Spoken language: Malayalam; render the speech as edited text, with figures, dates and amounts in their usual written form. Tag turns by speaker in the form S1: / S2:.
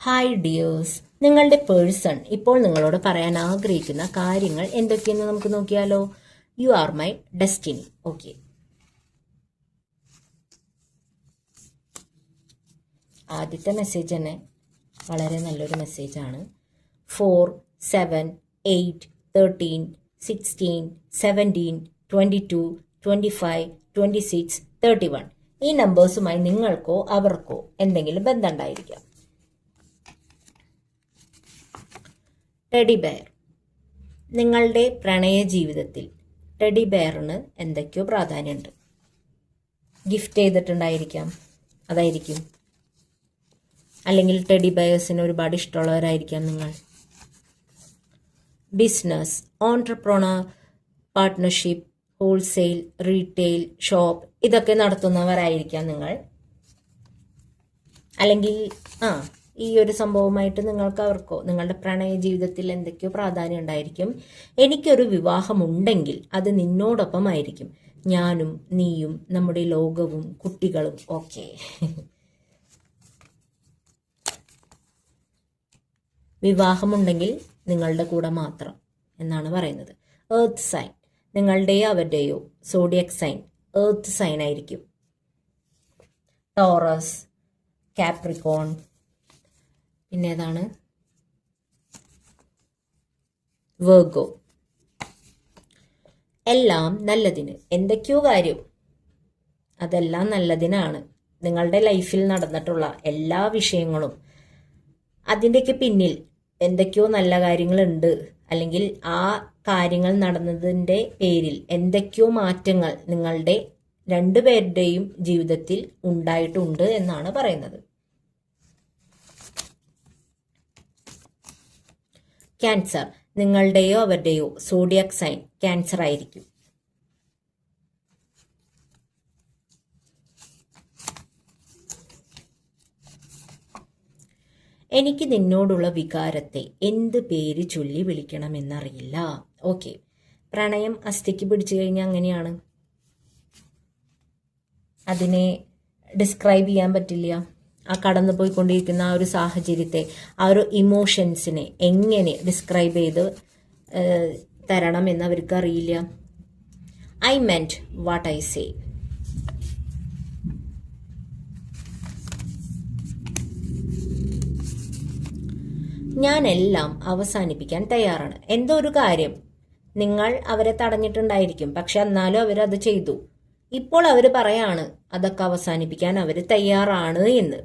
S1: ഹായ് ഡിയേഴ്സ്, നിങ്ങളുടെ പേഴ്സൺ ഇപ്പോൾ നിങ്ങളോട് പറയാൻ ആഗ്രഹിക്കുന്ന കാര്യങ്ങൾ എന്തൊക്കെയെന്ന് നമുക്ക് നോക്കിയാലോ. You are my destiny. Okay, ആദ്യത്തെ മെസ്സേജ് തന്നെ വളരെ നല്ലൊരു മെസ്സേജാണ്. 4, 7, 8, 13, 16, 17, 22, 25, 26, 31 ഈ നമ്പേഴ്സുമായി നിങ്ങൾക്കോ അവർക്കോ എന്തെങ്കിലും ബന്ധമുണ്ടായിരിക്കാം. Teddy bear. നിങ്ങളുടെ പ്രണയ ജീവിതത്തിൽ ടെഡി ബെയറിന് എന്തൊക്കെയോ പ്രാധാന്യമുണ്ട്. ഗിഫ്റ്റ് ചെയ്തിട്ടുണ്ടായിരിക്കാം, അതായിരിക്കും. അല്ലെങ്കിൽ ടെഡി ബെയേഴ്സിന് ഒരുപാട് ഇഷ്ടമുള്ളവരായിരിക്കാം നിങ്ങൾ. Business, entrepreneur, partnership, wholesale, retail, shop ഇതൊക്കെ നടത്തുന്നവരായിരിക്കാം നിങ്ങൾ. അല്ലെങ്കിൽ ഈ ഒരു സംഭവമായിട്ട് നിങ്ങൾക്ക് അവർക്കോ നിങ്ങളുടെ പ്രണയ ജീവിതത്തിൽ എന്തൊക്കെയോ പ്രാധാന്യം ഉണ്ടായിരിക്കും. എനിക്കൊരു വിവാഹമുണ്ടെങ്കിൽ അത് നിന്നോടൊപ്പം ആയിരിക്കും. ഞാനും നീയും നമ്മുടെ ലോകവും കുട്ടികളും ഒക്കെ. വിവാഹമുണ്ടെങ്കിൽ നിങ്ങളുടെ കൂടെ മാത്രം എന്നാണ് പറയുന്നത്. എർത്ത് സൈൻ, നിങ്ങളുടെയോ അവരുടെയോ സോഡിയക് സൈൻ എർത്ത് സൈൻ ആയിരിക്കും. ടോറസ്, കാപ്രിക്കോൺ, പിന്നെ ഏതാണ്, വെർഗോ. എല്ലാം നല്ലതിന്. എന്തൊക്കെയോ കാര്യം അതെല്ലാം നല്ലതിനാണ്. നിങ്ങളുടെ ലൈഫിൽ നടന്നിട്ടുള്ള എല്ലാ വിഷയങ്ങളും അതിൻ്റെയൊക്കെ പിന്നിൽ എന്തൊക്കെയോ നല്ല കാര്യങ്ങളുണ്ട്. അല്ലെങ്കിൽ ആ കാര്യങ്ങൾ നടന്നതിൻ്റെ പേരിൽ എന്തൊക്കെയോ മാറ്റങ്ങൾ നിങ്ങളുടെ രണ്ടുപേരുടെയും ജീവിതത്തിൽ ഉണ്ടായിട്ടുണ്ട് എന്നാണ് പറയുന്നത്. ക്യാൻസർ, നിങ്ങളുടെയോ അവരുടെയോ സോഡിയക് സൈൻ ക്യാൻസർ ആയിരിക്കും. എനിക്ക് നിന്നോടുള്ള വികാരത്തെ എന്ത് പേര് ചൊല്ലി വിളിക്കണമെന്നറിയില്ല. ഓക്കെ, പ്രണയം അസ്ഥിക്ക് പിടിച്ചു കഴിഞ്ഞാൽ അങ്ങനെയാണ്. അതിനെ ഡിസ്ക്രൈബ് ചെയ്യാൻ പറ്റില്ല. ആ കടന്നു പോയിക്കൊണ്ടിരിക്കുന്ന ആ ഒരു സാഹചര്യത്തെ, ആ ഒരു ഇമോഷൻസിനെ എങ്ങനെ ഡിസ്ക്രൈബ് ചെയ്ത് തരണം എന്ന് അവർക്ക് അറിയില്ല. I meant what I say. ഞാൻ എല്ലാം അവസാനിപ്പിക്കാൻ തയ്യാറാണ്. എന്തോ ഒരു കാര്യം നിങ്ങൾ അവരെ തടഞ്ഞിട്ടുണ്ടായിരിക്കും, പക്ഷെ എന്നാലും അവരത് ചെയ്തു. ഇപ്പോൾ അവർ പറയാണ് അതൊക്കെ അവസാനിപ്പിക്കാൻ അവർ തയ്യാറാണ് എന്ന്.